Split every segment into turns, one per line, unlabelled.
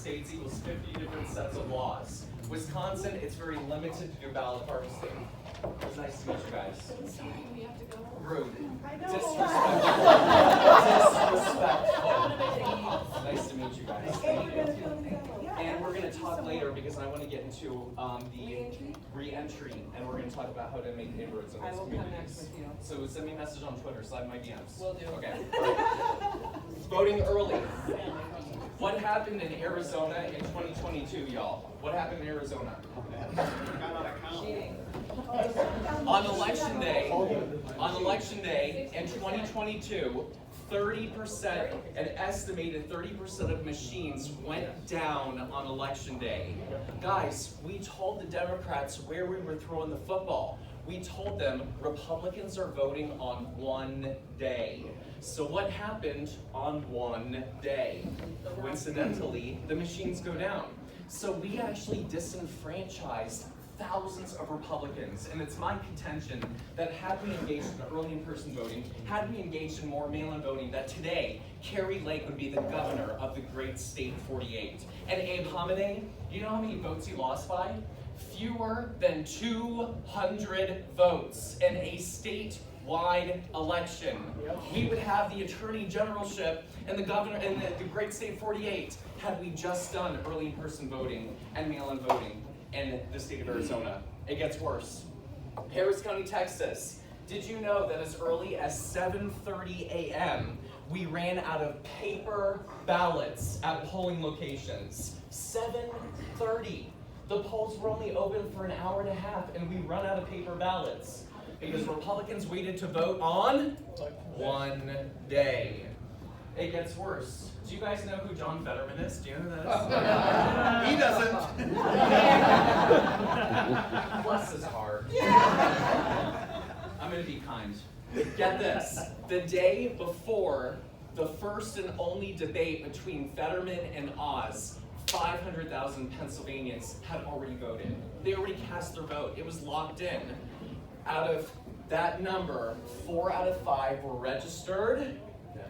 states equals 50 different sets of laws. Wisconsin, it's very limited to do ballot harvesting. It was nice to meet you guys.
We have to go.
Rude.
I know.
Disrespectful. Nice to meet you guys. Thank you. And we're going to talk later because I want to get into the re-entry, and we're going to talk about how to make inroads in those communities. So send me a message on Twitter, slide my DMs.
Will do.
Okay. Voting early. What happened in Arizona in 2022, y'all? What happened in Arizona?
Cheating.
On election day in 2022, 30%, an estimated 30% of machines went down on election day. Guys, we told the Democrats where we were throwing the football. We told them Republicans are voting on one day. So what happened on one day? Coincidentally, the machines go down. So we actually disenfranchised thousands of Republicans, and it's my contention that had we engaged in early in-person voting, had we engaged in more mail-in voting, that today, Carrie Lake would be the governor of the great state 48. And Abe Hamadeh, you know how many votes he lost by? Fewer than 200 votes in a statewide election. We would have the attorney generalship and the governor and the great state 48 had we just done early in-person voting and mail-in voting in the state of Arizona. It gets worse. Harris County, Texas. Did you know that as early as 7:30 a.m. we ran out of paper ballots at polling locations? 7:30. The polls were only open for an hour and a half and we run out of paper ballots because Republicans waited to vote on one day. It gets worse. Do you guys know who John Fetterman is? Do you know who that is?
He doesn't.
Bless his heart. I'm going to be kind. Get this. The day before the first and only debate between Fetterman and Oz, 500,000 Pennsylvanians had already voted. They already cast their vote. It was locked in. Out of that number, 4 out of 5 were registered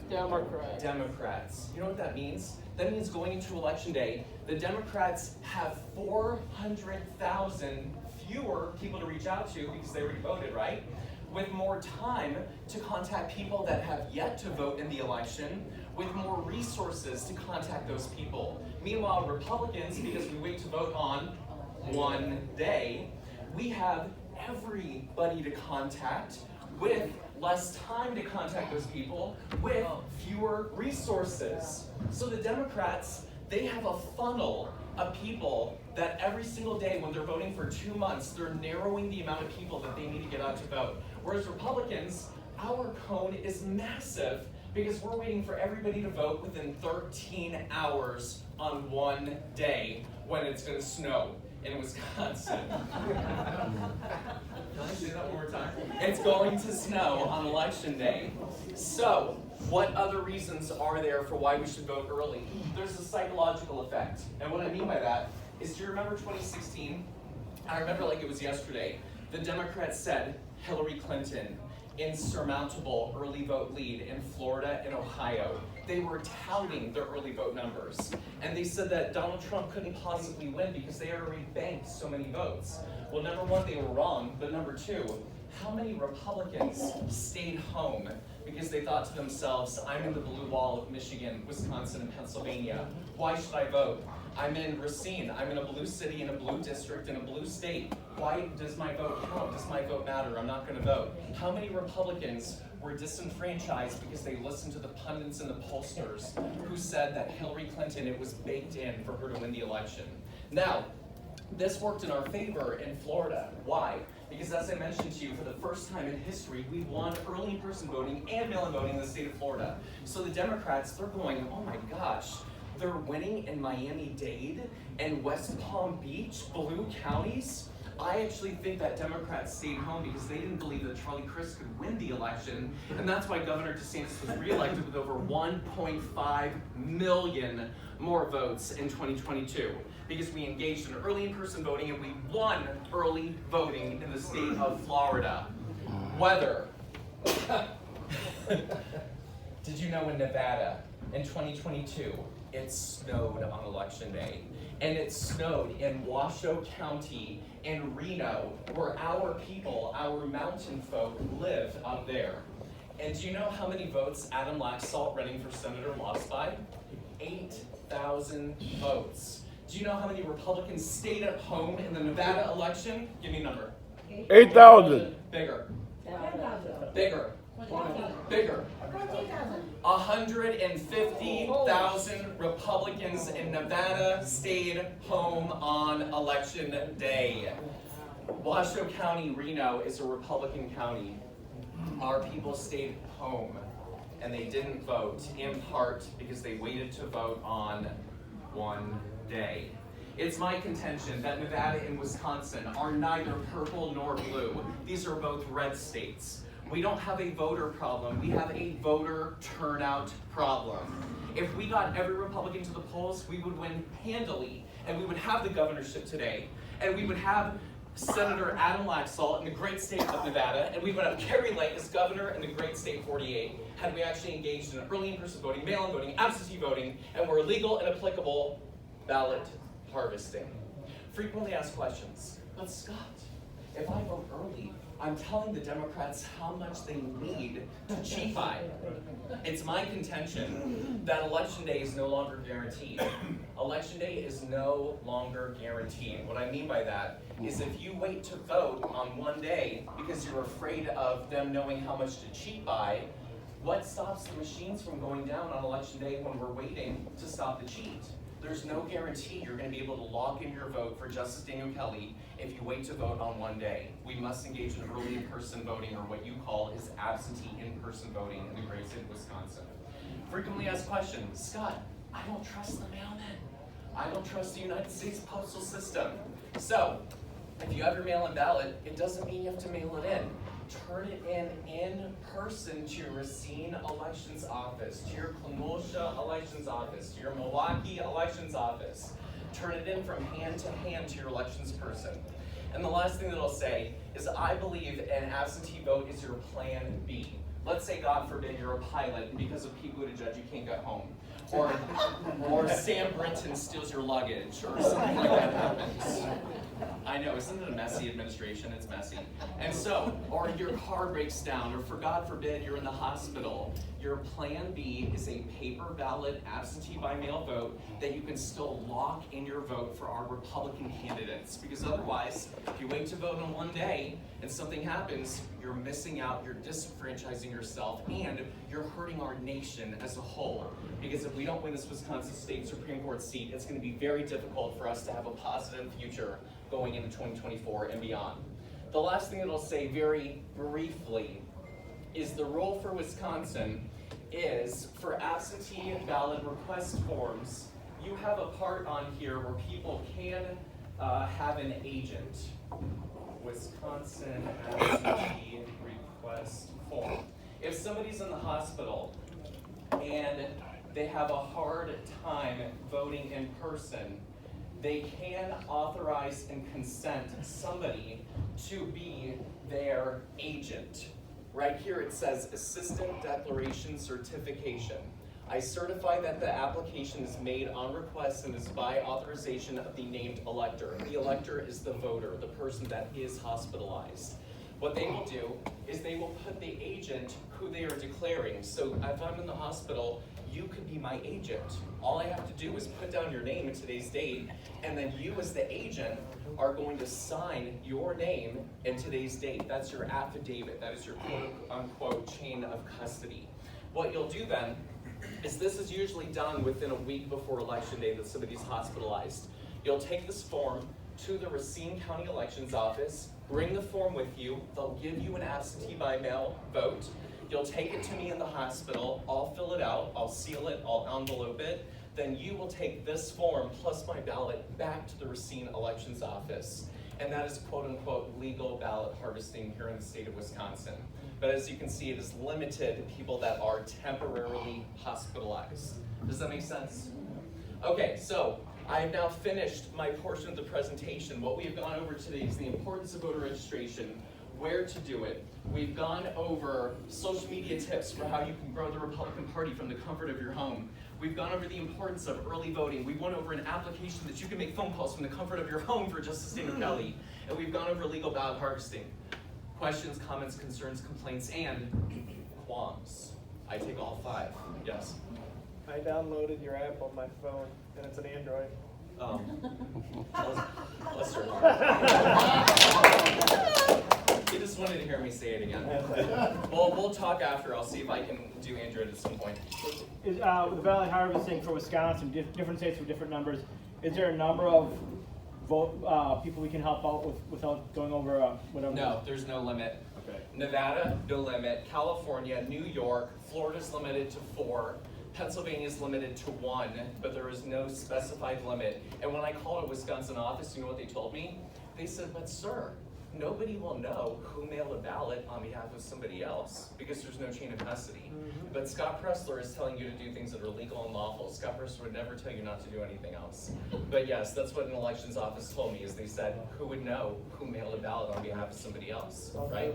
Democrats. You know what that means? That means going into election day, the Democrats have 400,000 fewer people to reach out to because they already voted, right? With more time to contact people that have yet to vote in the election, with more resources to contact those people. Meanwhile, Republicans, because we wait to vote on one day, we have everybody to contact with less time to contact those people with fewer resources. So the Democrats, they have a funnel of people that every single day when they're voting for 2 months, they're narrowing the amount of people that they need to get out to vote. Whereas Republicans, our cone is massive because we're waiting for everybody to vote within 13 hours on one day when it's going to snow in Wisconsin. Can I say that one more time? It's going to snow on election day. So, what other reasons are there for why we should vote early? There's a psychological effect. And what I mean by that is, do you remember 2016? I remember like it was yesterday. The Democrats said Hillary Clinton, insurmountable early vote lead in Florida and Ohio. They were touting their early vote numbers. And they said that Donald Trump couldn't possibly win because they had already banked so many votes. Well, number one, they were wrong, but number two, how many Republicans stayed home because they thought to themselves, I'm in the blue wall of Michigan, Wisconsin, and Pennsylvania. Why should I vote? I'm in Racine. I'm in a blue city, in a blue district, in a blue state. Why does my vote count? Does my vote matter? I'm not going to vote. How many Republicans were disenfranchised because they listened to the pundits and the pollsters who said that Hillary Clinton, it was baked in for her to win the election? Now, this worked in our favor in Florida. Why? Because as I mentioned to you, for the first time in history, we won early in-person voting and mail-in voting in the state of Florida. So the Democrats, they're going, oh my gosh, they're winning in Miami-Dade and West Palm Beach, blue counties. I actually think that Democrats stayed home because they didn't believe that Charlie Crist could win the election, and that's why Governor DeSantis was reelected with over 1.5 million more votes in 2022, because we engaged in early in-person voting and we won early voting in the state of Florida. Weather. Did you know in Nevada, in 2022, it snowed on election day. And it snowed in Washoe County in Reno, where our people, our mountain folk, live up there. And do you know how many votes Adam Laxalt, running for senator, lost by? 8,000 votes. Do you know how many Republicans stayed at home in the Nevada election? Give me a number.
8,000.
Bigger. Bigger. Bigger. 150,000 Republicans in Nevada stayed home on election day. Washoe County, Reno is a Republican county. Our people stayed home and they didn't vote, in part because they waited to vote on one day. It's my contention that Nevada and Wisconsin are neither purple nor blue. These are both red states. We don't have a voter problem, we have a voter turnout problem. If we got every Republican to the polls, we would win handily, and we would have the governorship today, and we would have Senator Adam Laxalt in the great state of Nevada, and we would have Kerry Lake as governor in the great state 48, had we actually engaged in early in-person voting, mail-in voting, absentee voting, and were legal and applicable ballot harvesting. Frequently asked questions, but Scott, if I vote early, I'm telling the Democrats how much they need to cheat by. It's my contention that Election Day is no longer guaranteed. Election Day is no longer guaranteed. What I mean by that is if you wait to vote on one day because you're afraid of them knowing how much to cheat by, what stops the machines from going down on Election Day when we're waiting to stop the cheat? There's no guarantee you're going to be able to lock in your vote for Justice Daniel Kelly if you wait to vote on one day. We must engage in early in-person voting, or what you call is absentee in-person voting in the great state of Wisconsin. Frequently asked questions, Scott, I don't trust the mailman. I don't trust the United States postal system. So, if you have your mail-in ballot, it doesn't mean you have to mail it in. Turn it in person to your Racine elections office, to your Kenosha elections office, to your Milwaukee elections office. Turn it in from hand to hand to your elections person. And the last thing that I'll say is I believe an absentee vote is your plan B. Let's say, God forbid, you're a pilot and because of Pete Buttigieg you can't get home. Or Sam Brinton steals your luggage, or something like that happens. I know, isn't it a messy administration? It's messy. And so, or your car breaks down, or for God forbid, you're in the hospital. Your plan B is a paper ballot absentee by mail vote that you can still lock in your vote for our Republican candidates. Because otherwise, if you wait to vote on one day and something happens, you're missing out, you're disenfranchising yourself, and you're hurting our nation as a whole. Because if we don't win this Wisconsin State Supreme Court seat, it's going to be very difficult for us to have a positive future going into 2024 and beyond. The last thing that I'll say very briefly is the rule for Wisconsin is for absentee ballot request forms, you have a part on here where people can have an agent. Wisconsin absentee request form. If somebody's in the hospital and they have a hard time voting in person, they can authorize and consent somebody to be their agent. Right here it says Assistant Declaration Certification. I certify that the application is made on request and is by authorization of the named elector. The elector is the voter, the person that is hospitalized. What they will do is they will put the agent who they are declaring. So if I'm in the hospital, you could be my agent. All I have to do is put down your name and today's date, and then you as the agent are going to sign your name and today's date. That's your affidavit. That is your quote-unquote chain of custody. What you'll do then is this is usually done within a week before Election Day that somebody's hospitalized. You'll take this form to the Racine County Elections Office, bring the form with you, they'll give you an absentee by mail vote, you'll take it to me in the hospital, I'll fill it out, I'll seal it, I'll envelope it, then you will take this form plus my ballot back to the Racine Elections Office. And that is quote-unquote legal ballot harvesting here in the state of Wisconsin. But as you can see, it is limited to people that are temporarily hospitalized. Does that make sense? Okay, so I have now finished my portion of the presentation. What we have gone over today is the importance of voter registration, where to do it. We've gone over social media tips for how you can grow the Republican Party from the comfort of your home. We've gone over the importance of early voting. We went over an application that you can make phone calls from the comfort of your home for Justice Dana Kelly. And we've gone over legal ballot harvesting. Questions, comments, concerns, complaints, and qualms. I take all 5. Yes?
I downloaded your app on my phone, and it's an Android.
Bless her heart. You just wanted to hear me say it again. Well, we'll talk after. I'll see if I can do Android at some point.
Is, with the ballot harvesting for Wisconsin, different states with different numbers, is there a number of people we can help out with without going over whatever?
No, there's no limit.
Okay.
Nevada, no limit. California, New York, Florida's limited to 4. Pennsylvania's limited to 1, but there is no specified limit. And when I called a Wisconsin office, you know what they told me? They said, but sir, nobody will know who mailed a ballot on behalf of somebody else because there's no chain of custody. But Scott PRESLER is telling you to do things that are legal and lawful. Scott PRESLER would never tell you not to do anything else. But yes, that's what an elections office told me, is they said, who would know who mailed a ballot on behalf of somebody else, right?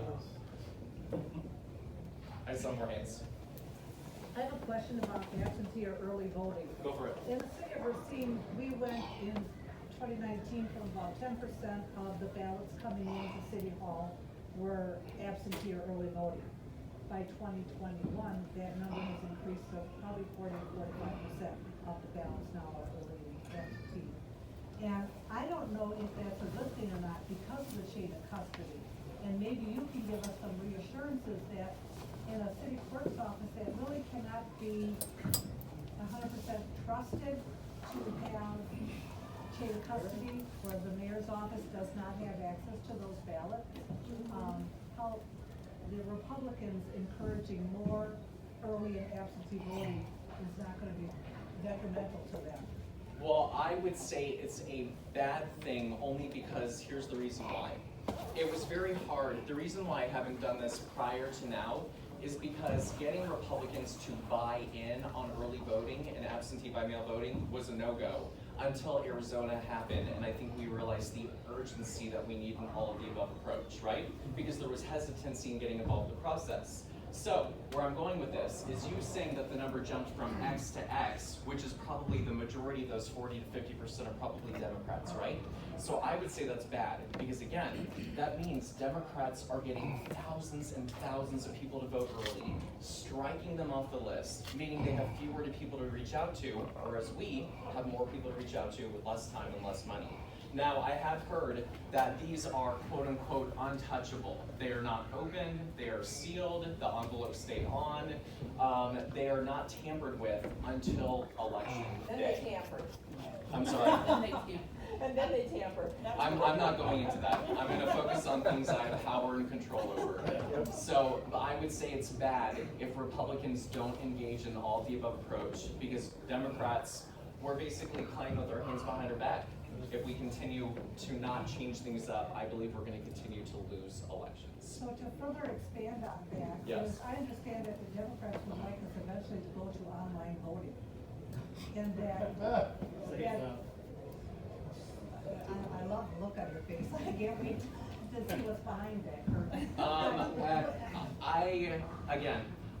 I saw more hands.
I have a question about absentee or early voting.
Go for it.
In the city of Racine, we went in 2019 from about 10% of the ballots coming into City Hall were absentee or early voting. By 2021, that number has increased to probably 40 to 45% of the ballots now are early absentee. And I don't know if that's a good thing or not because of the chain of custody. And maybe you can give us some reassurances that in a city clerk's office that really cannot be 100% trusted to have chain of custody, where the mayor's office does not have access to those ballots. How the Republicans encouraging more early and absentee voting is not going to be detrimental to them.
Well, I would say it's a bad thing only because here's the reason why. It was very hard. The reason why I haven't done this prior to now is because getting Republicans to buy in on early voting and absentee by mail voting was a no-go until Arizona happened, and I think we realized the urgency that we need in all of the above approach, right? Because there was hesitancy in getting involved in the process. So, where I'm going with this is you saying that the number jumped from X to X, which is probably the majority of those 40 to 50% are probably Democrats, right? So I would say that's bad, because again, that means Democrats are getting thousands and thousands of people to vote early, striking them off the list, meaning they have fewer people to reach out to, whereas we have more people to reach out to with less time and less money. Now, I have heard that these are quote-unquote untouchable. They are not opened, they are sealed, the envelopes stay on, they are not tampered with until election
Then
day.
they tamper.
I'm sorry.
And then they tamper.
I'm not going into that. I'm going to focus on things I have power and control over. So I would say it's bad if Republicans don't engage in all of the above approach, because Democrats, we're basically playing with our hands behind our back. If we continue to not change things up, I believe we're going to continue to lose elections.
So to further expand on that,
Yes.
is I understand that the Democrats would like us eventually to go to online voting. And that, I love the look on your face. I can't wait to see what's behind that curtain.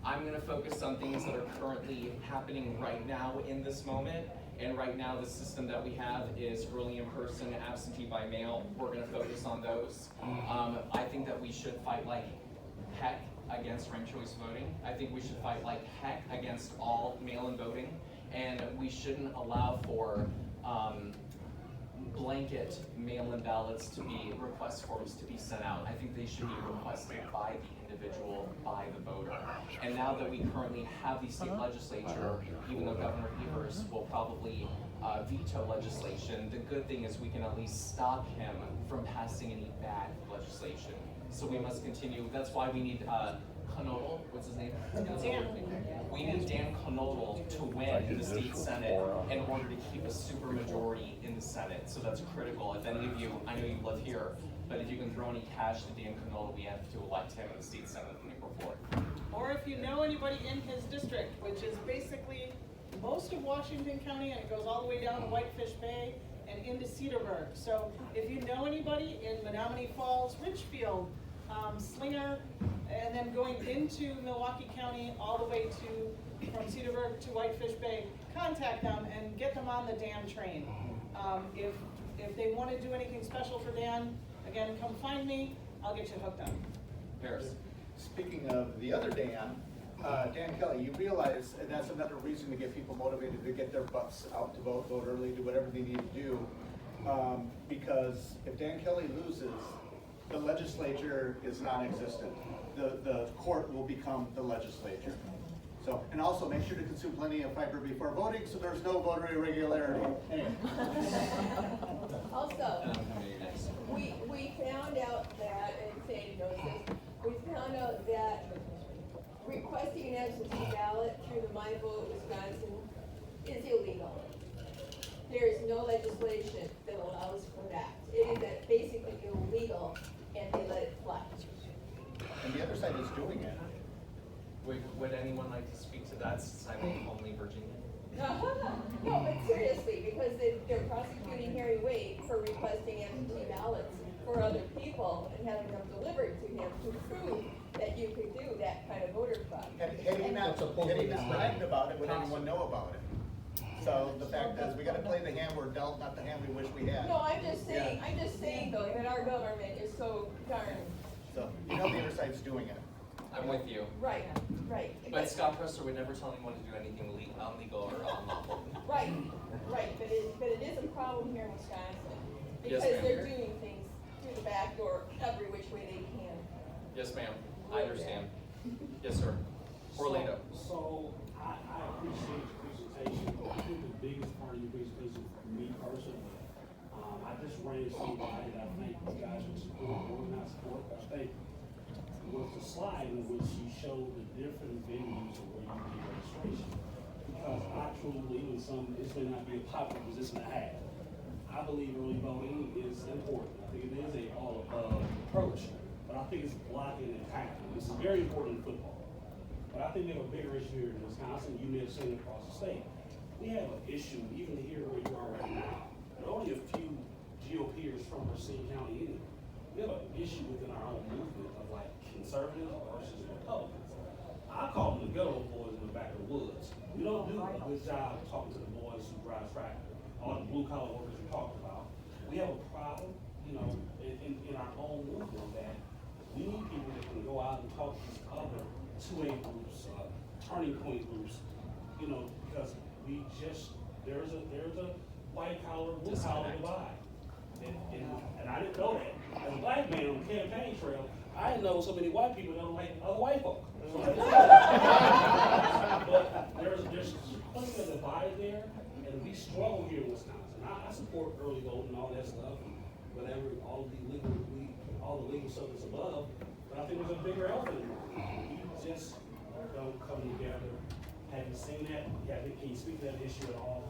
I'm going to focus on things that are currently happening right now in this moment. And right now, the system that we have is early in person, absentee by mail. We're going to focus on those. I think that we should fight like heck against ranked choice voting. I think we should fight like heck against all mail-in voting. And we shouldn't allow for blanket mail-in ballots to be, request forms to be sent out. I think they should be requested by the individual, by the voter. And now that we currently have the state legislature, even though Governor Evers will probably veto legislation, the good thing is we can at least stop him from passing any bad legislation. So we must continue. That's why we need Knodel, what's his name?
Dan.
We need Dan Knodel to win the state senate in order to keep a supermajority in the Senate. So that's critical. If any of you, I know you live here, but if you can throw any cash to Dan Knodel, we have to elect him in the state senate on April 4th.
Or if you know anybody in his district, which is basically most of Washington County, and it goes all the way down to Whitefish Bay and into Cedarburg. So if you know anybody in Menominee Falls, Richfield, Slinger, and then going into Milwaukee County all the way to, from Cedarburg to Whitefish Bay, contact them and get them on the Dan train. If they want to do anything special for Dan, again, come find me, I'll get you hooked up.
Harris.
Speaking of the other Dan, Dan Kelly, you realize that's another reason to get people motivated to get their butts out to vote early, do whatever they need to do. Because if Dan Kelly loses, the legislature is non-existent. The court will become the legislature. So, and also make sure to consume plenty of fiber before voting so there's no voter irregularity. Anyway.
Also, we found out that, and Sandy knows this, we found out that requesting an absentee ballot through the My Vote Wisconsin is illegal. There is no legislation that allows for that. It is basically illegal, and they let it fly.
And the other side is doing it.
Would anyone like to speak to that, since I'm only Virginia?
No, but seriously, because they're prosecuting Harry Wade for requesting absentee ballots for other people and having them delivered to him to prove that you could do that kind of voter fraud.
Had he not bragged about it, would anyone know about it? So the fact is, we gotta play the hand we're dealt, not the hand we wish we had.
No, I'm just saying though, that our government is so darn,
So, you know the other side's doing it.
I'm with you.
right.
But Scott Presler would never tell anyone to do anything illegal or unlawful.
Right, but it is a problem here in Wisconsin.
Yes,
Because
ma'am.
they're doing things through the back door every which way they can.
Yes, ma'am. I understand. Yes, sir. Orlando.
So I appreciate your presentation. I think the biggest part of your presentation for me personally, I just ran somebody that I think you guys would support or not support, but I think was the slide in which you showed the different venues of where you do registration. Because I truly believe in this may not be a popular position to have. I believe early voting is important. I think it is a all-above approach, but I think it's blocking and tackling. This is very important in football. But I think we have a bigger issue here in Wisconsin. You may have seen it across the state. We have an issue, even here where you are right now. There are only a few GOPers from Racine County anyway. We have an issue within our own movement of like conservatives versus Republicans. I call them the ghetto boys in the back of the woods. We don't do a good job of talking to the boys who drive tractor, all the blue collar workers we talked about. We have a problem, in our own movement that we need people that can go out and talk to these other 2A groups, turning point groups, because there's a white collar, blue collar divide. And I didn't know that. As a black man on the campaign trail, I didn't know so many white people don't like other white folk. But there's plenty of divide there, and we struggle here in Wisconsin. I support early voting and all that stuff, and whatever, all the legal stuff is above, but I think there's a bigger elephant in the room. We just don't come together. Have you seen that? Can you speak to that issue at all?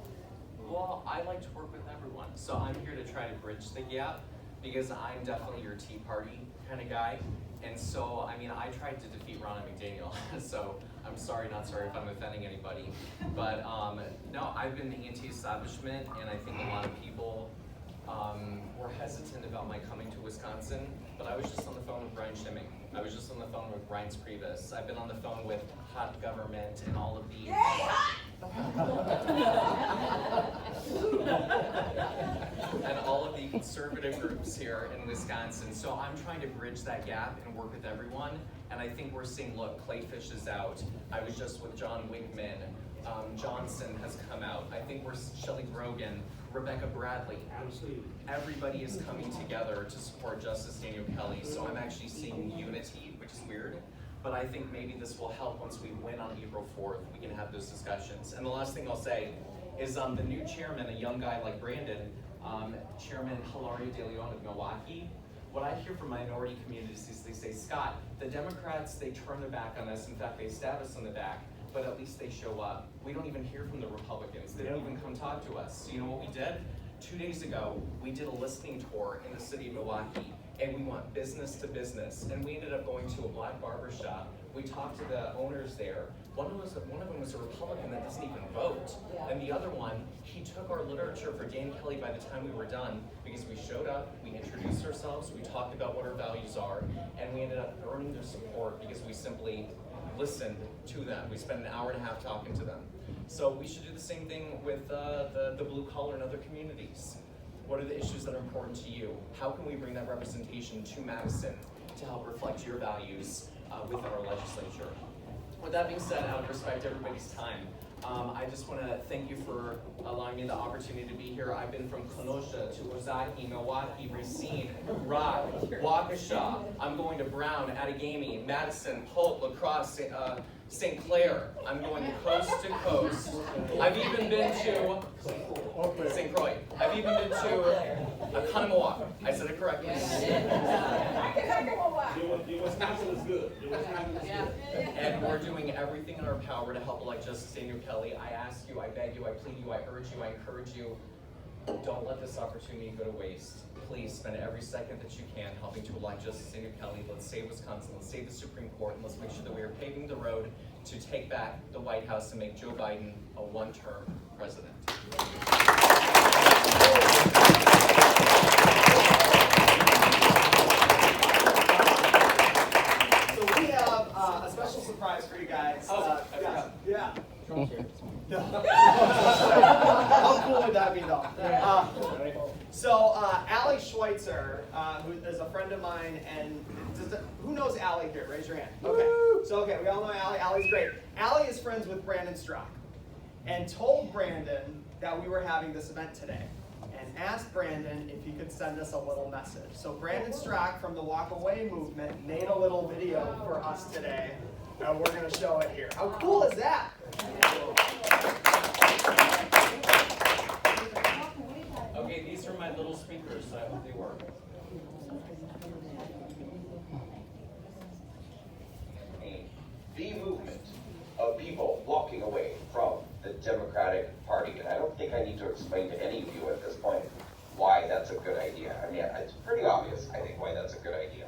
Well, I like to work with everyone, so I'm here to try to bridge the gap, because I'm definitely your Tea Party kind of guy. And so, I tried to defeat Ronna McDaniel, so I'm sorry, not sorry if I'm offending anybody. But no, I've been anti-establishment, and I think a lot of people were hesitant about my coming to Wisconsin. But I was just on the phone with Brian Schimming. I was just on the phone with Reince Priebus. I've been on the phone with Hot Government and all of the... and all of the conservative groups here in Wisconsin. So I'm trying to bridge that gap and work with everyone. And I think we're seeing, look, Clayfish is out. I was just with John Wigman. Johnson has come out. I think we're Shelley Grogan, Rebecca Bradley.
Absolutely.
Everybody is coming together to support Justice Daniel Kelly. So I'm actually seeing unity, which is weird. But I think maybe this will help once we win on April 4th. We can have those discussions. And the last thing I'll say is the new chairman, a young guy like Brandon, Chairman Hilario De Leon of Milwaukee, what I hear from minority communities is they say, Scott, the Democrats, they turn their back on us. In fact, they stab us in the back, but at least they show up. We don't even hear from the Republicans. They don't even come talk to us. So you know what we did? 2 days ago, we did a listening tour in the city of Milwaukee, and we went business to business. And we ended up going to a black barber shop. We talked to the owners there. one of them was a Republican that doesn't even vote. And the other one, he took our literature for Dan Kelly by the time we were done, because we showed up, we introduced ourselves, we talked about what our values are, and we ended up earning their support because we simply listened to them. We spent an hour and a half talking to them. So we should do the same thing with the blue collar and other communities. What are the issues that are important to you? How can we bring that representation to Madison to help reflect your values within our legislature? With that being said, out of respect to everybody's time, I just want to thank you for allowing me the opportunity to be here. I've been from Kenosha to Ozaukee, Milwaukee, Racine, Rock, Waukesha. I'm going to Brown, Outagamie, Madison, Polk, La Crosse, St. Clair. I'm going coast to coast. I've even been to St. Croix. I've even been to Oconomowoc. I said it correctly.
Your Wisconsin is good. Your Wisconsin is good.
And we're doing everything in our power to help elect Justice Daniel Kelly. I ask you, I beg you, I plead you, I urge you, I encourage you, don't let this opportunity go to waste. Please spend every second that you can helping to elect Justice Daniel Kelly. Let's save Wisconsin, let's save the Supreme Court, and let's make sure that we are paving the road to take back the White House and make Joe Biden a one-term president.
So we have a special surprise for you guys. Yeah. How cool would that be, though? So Allie Schweitzer, who is a friend of mine, and who knows Allie here? Raise your hand. Okay. So we all know Allie. Allie's great. Allie is friends with Brandon Strock, and told Brandon that we were having this event today, and asked Brandon if he could send us a little message. So Brandon Strock from the Walk Away movement made a little video for us today, and we're going to show it here. How cool is that?
Okay, these are my little speakers, so I hope they work.
The movement of people walking away from the Democratic Party. And I don't think I need to explain to any of you at this point why that's a good idea. I mean, it's pretty obvious, I think, why that's a good idea.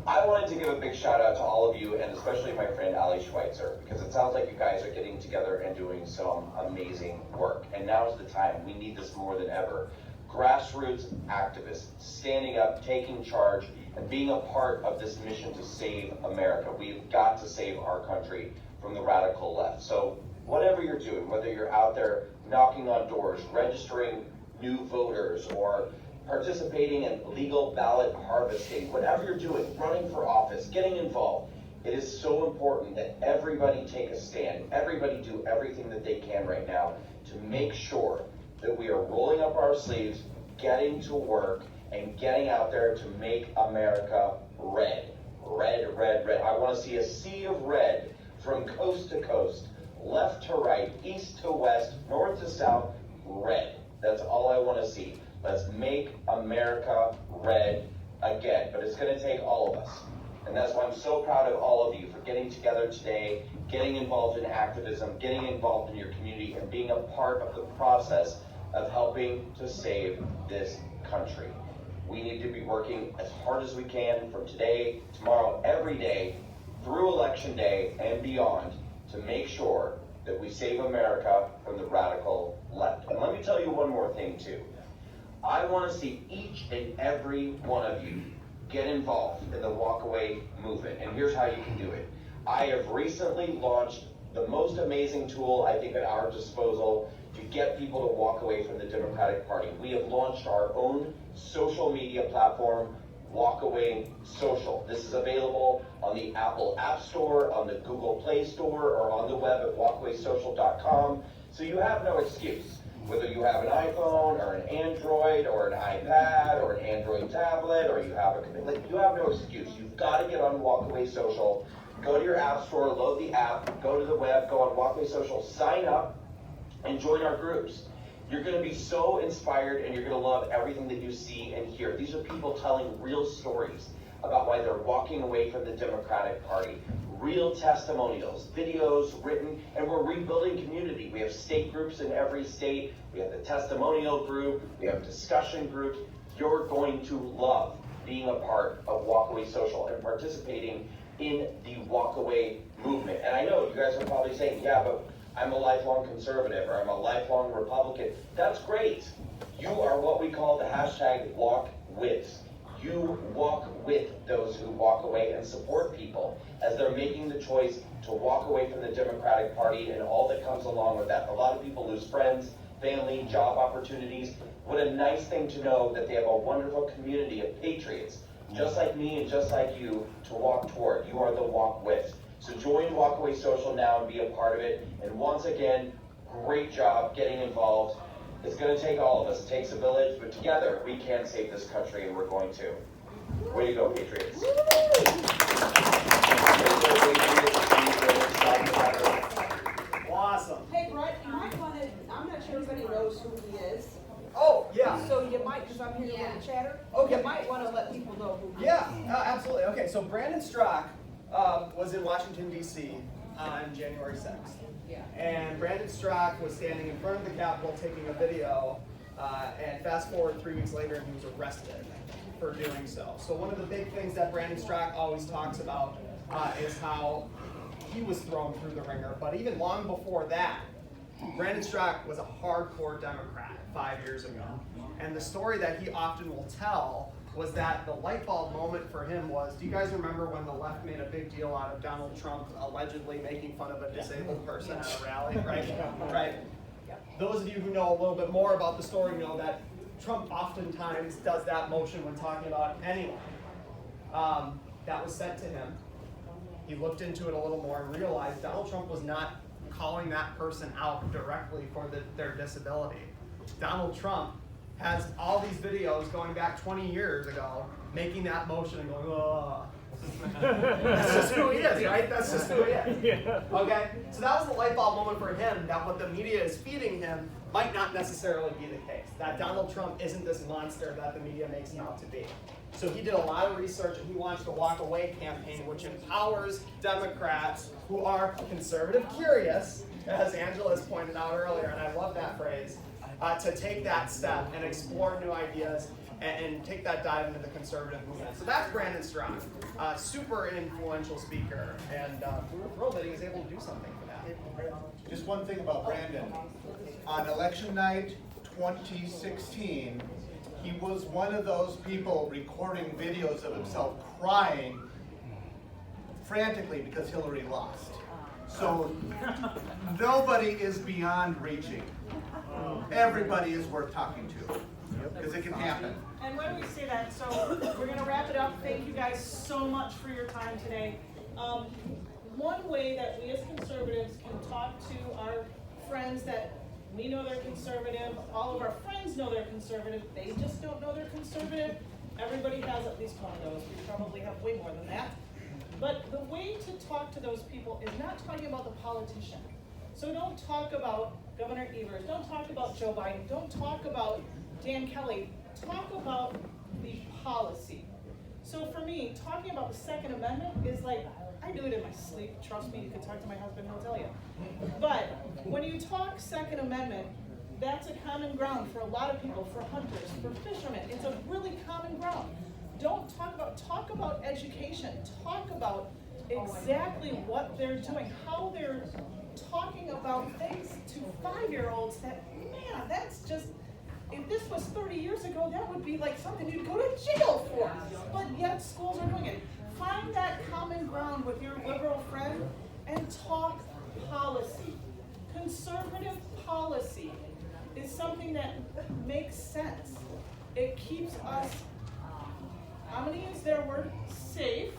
I wanted to give a big shout out to all of you, and especially my friend Allie Schweitzer, because it sounds like you guys are getting together and doing some amazing work. And now's the time. We need this more than ever. Grassroots activists standing up, taking charge, and being a part of this mission to save America. We've got to save our country from the radical left. So whatever you're doing, whether you're out there knocking on doors, registering new voters, or participating in legal ballot harvesting, whatever you're doing, running for office, getting involved, it is so important that everybody take a stand. Everybody do everything that they can right now to make sure that we are rolling up our sleeves, getting to work, and getting out there to make America red. Red, red, red. I want to see a sea of red from coast to coast, left to right, east to west, north to south, red. That's all I want to see. Let's make America red again. But it's going to take all of us. And that's why I'm so proud of all of you for getting together today, getting involved in activism, getting involved in your community, and being a part of the process of helping to save this country. We need to be working as hard as we can from today, tomorrow, every day, through Election Day and beyond, to make sure that we save America from the radical left. And let me tell you one more thing, too. I want to see each and every one of you get involved in the walkaway movement. And here's how you can do it. I have recently launched the most amazing tool, I think, at our disposal to get people to walk away from the Democratic Party. We have launched our own social media platform, Walkaway Social. This is available on the Apple App Store, on the Google Play Store, or on the web at walkawaysocial.com. So you have no excuse. Whether you have an iPhone or an Android or an iPad or an Android tablet, or you have you have no excuse. You've got to get on Walkaway Social. Go to your app store, load the app, go to the web, go on Walkaway Social, sign up, and join our groups. You're going to be so inspired, and you're going to love everything that you see and hear. These are people telling real stories about why they're walking away from the Democratic Party. Real testimonials, videos written, and we're rebuilding community. We have state groups in every state. We have the testimonial group. We have discussion groups. You're going to love being a part of Walkaway Social and participating in the walkaway movement. And I know you guys are probably saying, yeah, but I'm a lifelong conservative or I'm a lifelong Republican. That's great. You are what we call the hashtag walk with. You walk with those who walk away and support people as they're making the choice to walk away from the Democratic Party and all that comes along with that. A lot of people lose friends, family, job opportunities. What a nice thing to know that they have a wonderful community of patriots, just like me and just like you, to walk toward. You are the walk with. So join Walkaway Social now and be a part of it. And once again, great job getting involved. It's going to take all of us. It takes a village, but together we can save this country, and we're going to. Way to go, Patriots.
Awesome.
Hey, Brett, you might want to, I'm not sure everybody knows who he is.
Oh, yeah.
So you might, because I'm here to chatter.
Okay.
You might want to let people know who he is.
Yeah, absolutely. Okay, so Brandon Strzok was in Washington, D.C. On January 6th.
Yeah.
And Brandon Strzok was standing in front of the Capitol taking a video, and fast forward 3 weeks later, and he was arrested for doing so. So one of the big things that Brandon Strzok always talks about is how he was thrown through the ringer. But even long before that, Brandon Strzok was a hardcore Democrat 5 years ago. And the story that he often will tell was that the light bulb moment for him was, do you guys remember when the left made a big deal out of Donald Trump allegedly making fun of a disabled person at a rally, right? Right. Those of you who know a little bit more about the story know that Trump oftentimes does that motion when talking about anyone. That was sent to him. He looked into it a little more and realized Donald Trump was not calling that person out directly for their disability. Donald Trump has all these videos going back 20 years ago, making that motion and going, oh. That's just who he is, right? That's just who he is. Okay? So that was the light bulb moment for him, that what the media is feeding him might not necessarily be the case. That Donald Trump isn't this monster that the media makes him out to be. So he did a lot of research and he launched a Walk Away campaign, which empowers Democrats who are conservative curious, as Angela has pointed out earlier, and I love that phrase, to take that step and explore new ideas and take that dive into the conservative movement. So that's Brandon Strzok, super influential speaker, and we were thrilled that he was able to do something for that.
Just one thing about Brandon. On election night 2016, he was one of those people recording videos of himself crying frantically because Hillary lost. So nobody is beyond reaching. Everybody is worth talking to, because it can happen.
And when we say that, so we're going to wrap it up. Thank you guys so much for your time today. One way that we as conservatives can talk to our friends that we know they're conservative, all of our friends know they're conservative, they just don't know they're conservative. Everybody has at least one of those. We probably have way more than that. But the way to talk to those people is not talking about the politician. So don't talk about Governor Evers, don't talk about Joe Biden, don't talk about Dan Kelly, talk about the policy. So for me, talking about the Second Amendment is like, I do it in my sleep, trust me, you can talk to my husband, he'll tell you. But when you talk Second Amendment, that's a common ground for a lot of people, for hunters, for fishermen, it's a really common ground. Don't talk about education, talk about exactly what they're doing, how they're talking about things to 5-year-olds that, man, that's just, if this was 30 years ago, that would be like something you'd go to jail for. But yet schools are doing it. Find that common ground with your liberal friend and talk policy. Conservative policy is something that makes sense. It keeps us, I'm going to use their word, safe.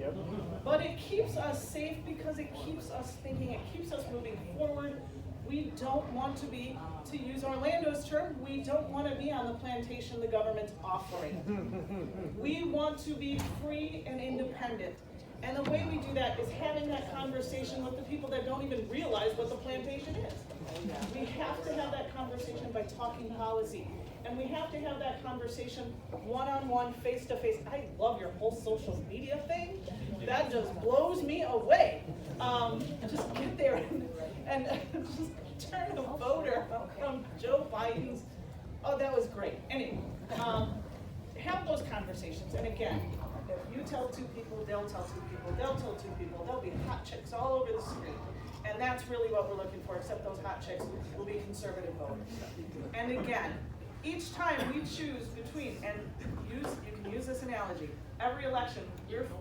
Yep. But it keeps us safe because it keeps us thinking, it keeps us moving forward. We don't want to be, to use Orlando's term, we don't want to be on the plantation the government's offering. We want to be free and independent. And the way we do that is having that conversation with the people that don't even realize what the plantation is. We have to have that conversation by talking policy. And we have to have that conversation one-on-one, face-to-face. I love your whole social media thing. That just blows me away. Just get there and just turn a voter from Joe Biden's. Oh, that was great. Anyway, have those conversations. And again, If you tell 2 people, they'll tell 2 people, they'll tell 2 people, there'll be hot chicks all over the street. And that's really what we're looking for, except those hot chicks will be conservative voters. And again, each time we choose between, and you can use this analogy, every election,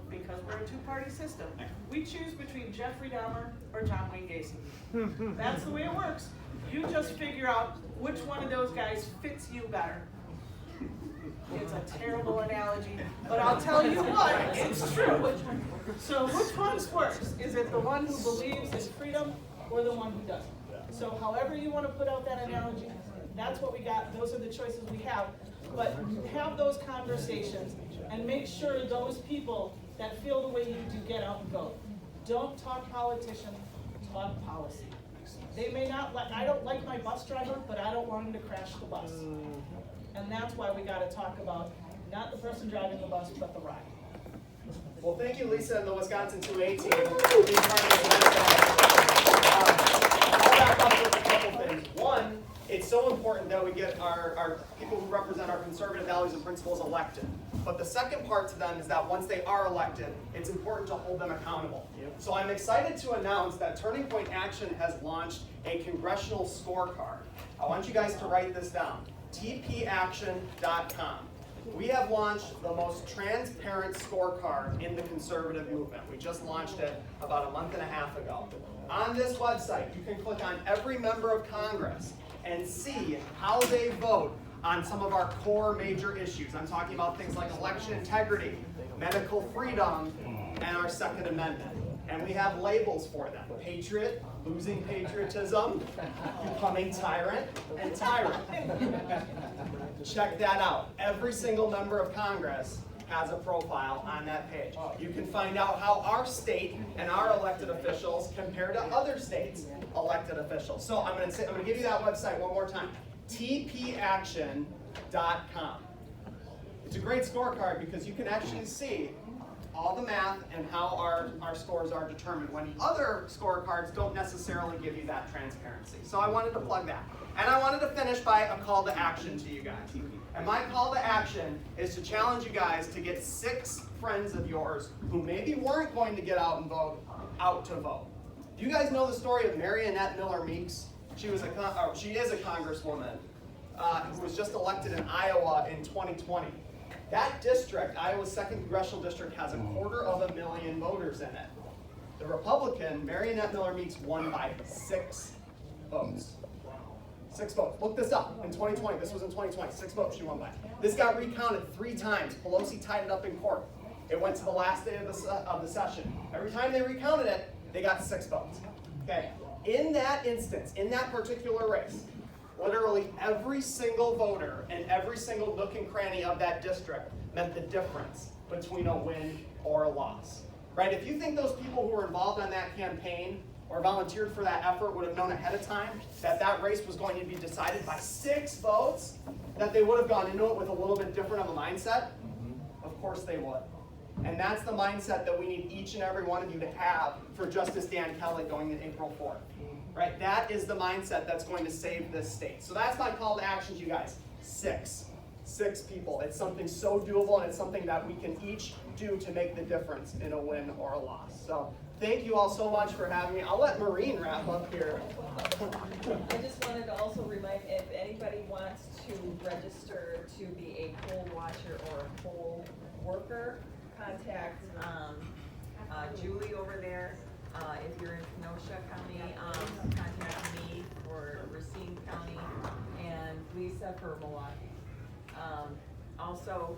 because we're a 2-party system, we choose between Jeffrey Dahmer or John Wayne Gacy. That's the way it works. You just figure out which one of those guys fits you better. It's a terrible analogy, but I'll tell you what, it's true. So which one's worse? Is it the one who believes in freedom or the one who doesn't? So however you want to put out that analogy, that's what we got. Those are the choices we have. But have those conversations and make sure those people that feel the way you do get out and vote. Don't talk politician, talk policy. They may not like, I don't like my bus driver, but I don't want him to crash the bus. And that's why we gotta talk about not the person driving the bus, but the ride.
Well, thank you, Lisa, and the Wisconsin 2A team. For being part of this. I'll wrap up with a couple things. One, it's so important that we get our people who represent our conservative values and principles elected. But the second part to them is that once they are elected, it's important to hold them accountable. So I'm excited to announce that Turning Point Action has launched a congressional scorecard. I want you guys to write this down. tpaction.com. We have launched the most transparent scorecard in the conservative movement. We just launched it about a month and a half ago. On this website, you can click on every member of Congress and see how they vote on some of our core major issues. I'm talking about things like election integrity, medical freedom, and our Second Amendment. And we have labels for them: patriot, losing patriotism, becoming tyrant, and tyrant. Check that out. Every single member of Congress has a profile on that page. You can find out how our state and our elected officials compare to other states' elected officials. So I'm going to give you that website one more time. tpaction.com. It's a great scorecard because you can actually see all the math and how our scores are determined, when other scorecards don't necessarily give you that transparency. So I wanted to plug that. And I wanted to finish by a call to action to you guys. And my call to action is to challenge you guys to get 6 friends of yours who maybe weren't going to get out and vote, out to vote. Do you guys know the story of Marionette Miller Meeks? She is a congresswoman who was just elected in Iowa in 2020. That district, Iowa's 2nd congressional district, has 250,000 voters in it. The Republican, Marionette Miller Meeks, won by 6 votes. 6 votes. Look this up. In 2020, this was in 2020, 6 votes she won by. This got recounted 3 times. Pelosi tied it up in court. It went to the last day of the session. Every time they recounted it, they got 6 votes. Okay. In that instance, in that particular race, literally every single voter and every single nook and cranny of that district meant the difference between a win or a loss. Right? If you think those people who were involved on that campaign or volunteered for that effort would have known ahead of time that that race was going to be decided by 6 votes, that they would have gone into it with a little bit different of a mindset, of course they would. And that's the mindset that we need each and every one of you to have for Justice Dan Kelly going in April 4th. Right? That is the mindset that's going to save this state. So that's my call to action to you guys. 6 people. It's something so doable, and it's something that we can each do to make the difference in a win or a loss. So thank you all so much for having me. I'll let Maureen wrap up here.
I just wanted to also remind, if anybody wants to register to be a poll watcher or a poll worker, contact Julie over there. If you're in Kenosha County, contact me for Racine County, and Lisa for Milwaukee. Also,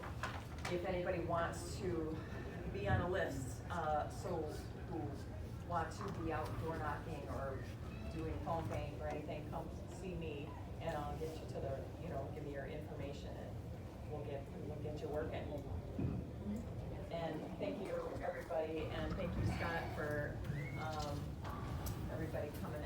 if anybody wants to be on a list, who want to be outdoor knocking or doing phone bank or anything, come see me, and I'll get you to the, give me your information, and we'll get you working. And thank you, everybody, and thank you, Scott, for everybody coming